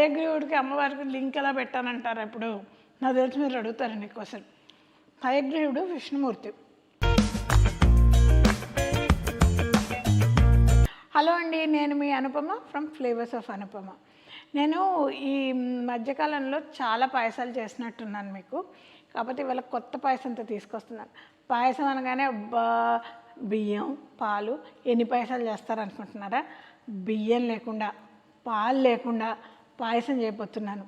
హయగ్రీవుడికి అమ్మవారికి లింక్ ఎలా పెట్టానంటారు ఇప్పుడు నాకు తెలిసి మీరు అడుగుతారండి క్వశ్చన్. హయగ్రీవుడు విష్ణుమూర్తి. హలో అండి, నేను మీ Anupama from flavours of Anupama. నేను ఈ మధ్యకాలంలో చాలా పాయసాలు చేసినట్టున్నాను మీకు, కాకపోతే ఇవాళ కొత్త పాయసంతో తీసుకొస్తున్నాను. పాయసం అనగానే బియ్యం పాలు ఎన్ని పాయసాలు చేస్తారనుకుంటున్నారా? బియ్యం లేకుండా పాలు లేకుండా పాయసం చేయబోతున్నాను.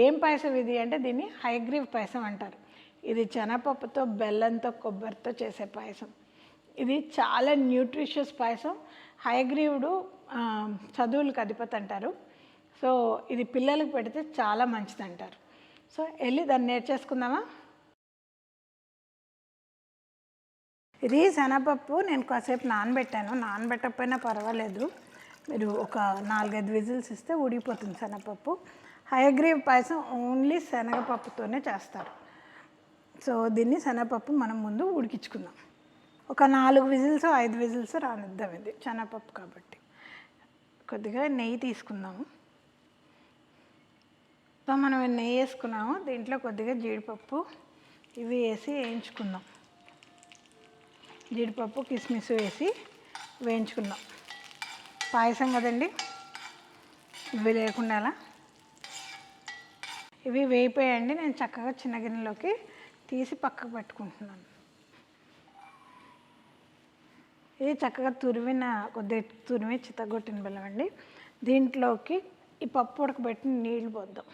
ఏం పాయసం ఇది అంటే దీన్ని హయగ్రీవ పాయసం అంటారు. ఇది శనగపప్పుతో బెల్లంతో కొబ్బరితో చేసే పాయసం. ఇది చాలా న్యూట్రిషియస్ పాయసం. హయగ్రీవుడు చదువులకు అధిపతి అంటారు. సో ఇది పిల్లలకు పెడితే చాలా మంచిది అంటారు. సో వెళ్ళి దాన్ని నేర్చేసుకుందామా? ఇది శనగపప్పు నేను కాసేపు నానబెట్టాను. నానబెట్టకపోయినా పర్వాలేదు, మీరు ఒక 4-5 విజిల్స్ ఇస్తే ఉడికిపోతుంది శనగపప్పు. హయగ్రీవ పాయసం ఓన్లీ శనగపప్పుతోనే చేస్తారు. సో దీన్ని శనగపప్పు మనం ముందు ఉడికించుకుందాం. ఒక 4 విజిల్స్ 5 విజిల్స్ రానిద్దాం. ఇది శనగపప్పు కాబట్టి. కొద్దిగా నెయ్యి తీసుకుందాము. సో మనం నెయ్యి వేసుకున్నాము, దీంట్లో కొద్దిగా జీడిపప్పు ఇవి వేసి వేయించుకుందాం. జీడిపప్పు కిస్మిస్ వేసి వేయించుకుందాం. పాయసం కదండి, ఇవి లేకుండా అలా ఇవి వేయిపోయాయండి. నేను చక్కగా చిన్న గిన్నెలోకి తీసి పక్కకు పెట్టుకుంటున్నాను. ఇది చక్కగా కొద్దిగా తురిమి చిత్తగొట్టిన బెల్లం అండి. దీంట్లోకి ఈ పప్పు ఉడకబెట్టిన నీళ్ళు పోద్దాం.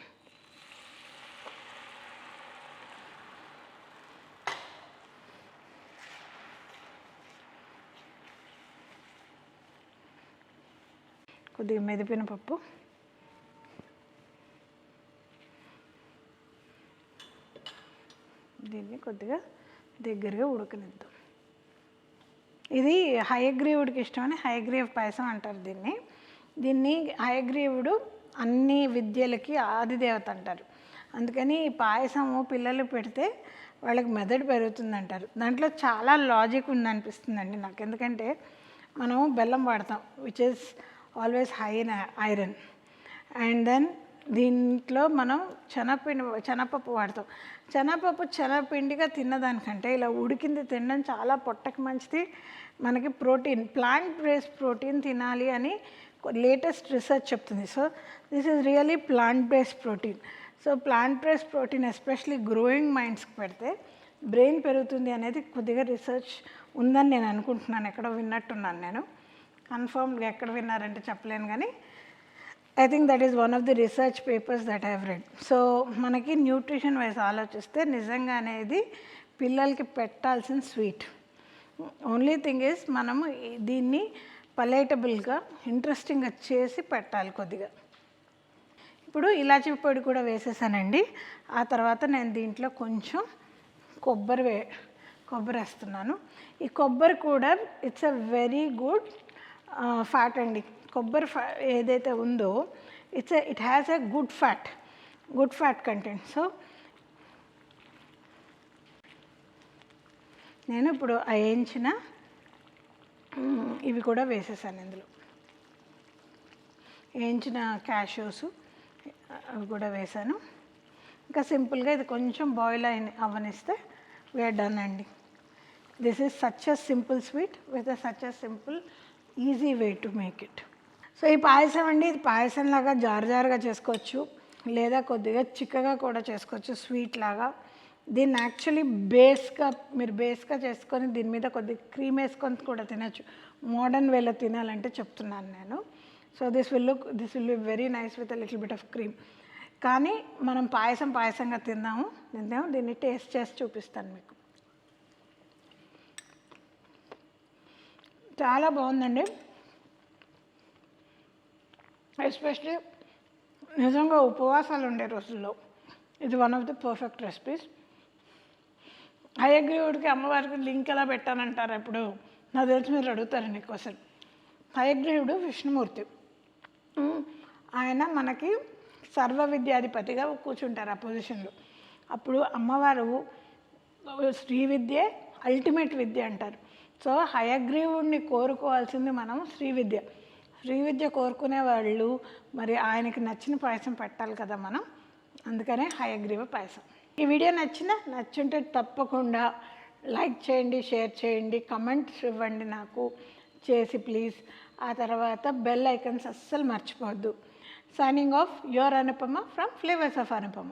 కొద్దిగా మెదిపిన పప్పు, దీన్ని కొద్దిగా దగ్గరగా ఉడకనిద్దాం. ఇది హయగ్రీవుడికి ఇష్టమని హయగ్రీవ పాయసం అంటారు దీన్ని హయగ్రీవుడు అన్ని విద్యలకి ఆదిదేవత అంటారు. అందుకని ఈ పాయసము పిల్లలు పెడితే వాళ్ళకి మెదడు పెరుగుతుందంటారు. దాంట్లో చాలా లాజిక్ ఉందనిపిస్తుందండి నాకు. ఎందుకంటే మనం బెల్లం వాడతాం, which is always high in iron. And then దీంట్లో మనం శనగపప్పు వాడతాం. శనగపిండిగా తిన్నదానికంటే ఇలా ఉడికింది తినడం చాలా పొట్టకి మంచిది. మనకి ప్రోటీన్, ప్లాంట్ బేస్డ్ ప్రోటీన్ తినాలి అని లేటెస్ట్ రీసెర్చ్ చెప్తుంది. So this is really plant based protein. So plant based protein especially growing మైండ్స్కి పెడితే బ్రెయిన్ పెరుగుతుంది అనేది కొద్దిగా రీసెర్చ్ ఉందని నేను అనుకుంటున్నాను. ఎక్కడో విన్నట్టున్నాను నేను. కన్ఫర్మ్గా ఎక్కడ విన్నారంటే చెప్పలేను, కానీ I think that is one of the research papers that I have read. So మనకి న్యూట్రిషన్ వైజ్ ఆలోచిస్తే నిజంగానే ఇది పిల్లలకి పెట్టాల్సిన స్వీట్. ఓన్లీ థింగ్ ఈజ్ మనము దీన్ని పలేటబుల్గా ఇంట్రెస్టింగ్గా చేసి పెట్టాలి కొద్దిగా. ఇప్పుడు ఇలాచీ పొడి కూడా వేసేసానండి. ఆ తర్వాత నేను దీంట్లో కొంచెం కొబ్బరి వేస్తున్నాను. ఈ కొబ్బరి కూడా it's a very good fat అండి. కొబ్బరి ఏదైతే ఉందో it has a good fat content. So నేను ఇప్పుడు వేయించిన ఇవి కూడా వేసేసాను. ఇందులో వేయించిన క్యాష్యూస్ అవి కూడా వేసాను. ఇంకా సింపుల్గా ఇది కొంచెం బాయిల్ అవ్వనిస్తే వీఆర్ డన్ అండి. This is such a simple sweet with such a simple easy way to make it. So ఈ పాయసం అండి, ఇది పాయసంలాగా జారుగా చేసుకోవచ్చు, లేదా కొద్దిగా చిక్కగా కూడా చేసుకోవచ్చు, స్వీట్ లాగా. దీన్ని యాక్చువల్లీ మీరు బేస్గా చేసుకొని దీని మీద కొద్దిగా క్రీమ్ వేసుకొని కూడా తినచ్చు. మోడర్న్ వేలో తినాలంటే చెప్తున్నాను నేను. So this will be very nice with a little bit of cream. కానీ మనం పాయసంగా తిందాము. దీన్ని టేస్ట్ చేసి చూపిస్తాను మీకు. చాలా బాగుందండి. ఎస్పెషలీ నిజంగా ఉపవాసాలు ఉండే రోజుల్లో ఇది one of the perfect recipes. హయగ్రీవుడికి అమ్మవారికి లింక్ ఎలా పెట్టానంటారు ఇప్పుడు నాకు తెలిసి మీరు అడుగుతారండి క్వశ్చన్. హయగ్రీవుడు విష్ణుమూర్తి. ఆయన మనకి సర్వ విద్యాధిపతిగా కూర్చుంటారు ఆ పొజిషన్లో. అప్పుడు అమ్మవారు శ్రీ విద్యే అల్టిమేట్ విద్య అంటారు. సో హయగ్రీవుడిని కోరుకోవాల్సింది మనం శ్రీ శ్రీ విద్య కోరుకునే వాళ్ళు మరి ఆయనకి నచ్చిన పాయసం పెట్టాలి కదా మనం, అందుకనే హయగ్రీవ పాయసం. ఈ వీడియో నచ్చుంటే తప్పకుండా లైక్ చేయండి, షేర్ చేయండి, కమెంట్స్ ఇవ్వండి నాకు చేసి ప్లీజ్. ఆ తర్వాత బెల్ ఐకన్స్ అస్సలు మర్చిపోవద్దు. Signing off your Anupama from flavours of Anupama.